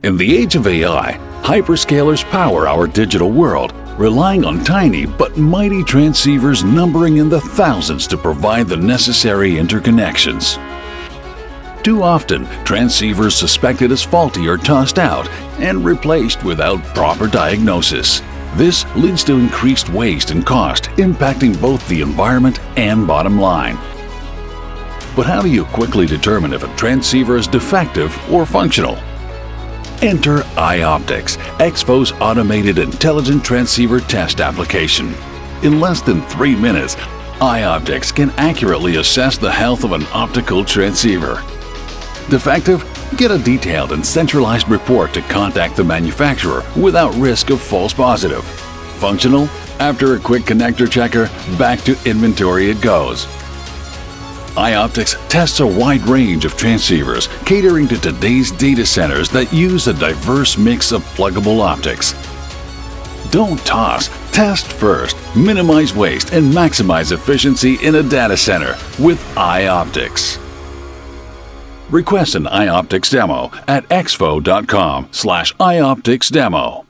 In the age of AI, hyperscalers power our digital world, relying on tiny but mighty transceivers numbering in the thousands to provide the necessary interconnections. Too often, transceivers suspected as faulty are tossed out and replaced without proper diagnosis. This leads to increased waste and cost, impacting both the environment and bottom line. But how do you quickly determine if a transceiver is defective or functional? Enter iOptics, EXFO's automated intelligent transceiver test application. In less than 3 minutes, iOptics can accurately assess the health of an optical transceiver. Defective? Get a detailed and centralized report to contact the manufacturer without risk of false positive. Functional? After a quick connector checker, back to inventory it goes. iOptics tests a wide range of transceivers, catering to today's data centers that use a diverse mix of pluggable optics. Don't toss, test first, minimize waste, and maximize efficiency in a data center with iOptics. Request an iOptics demo at exfo.com/iOpticsdemo.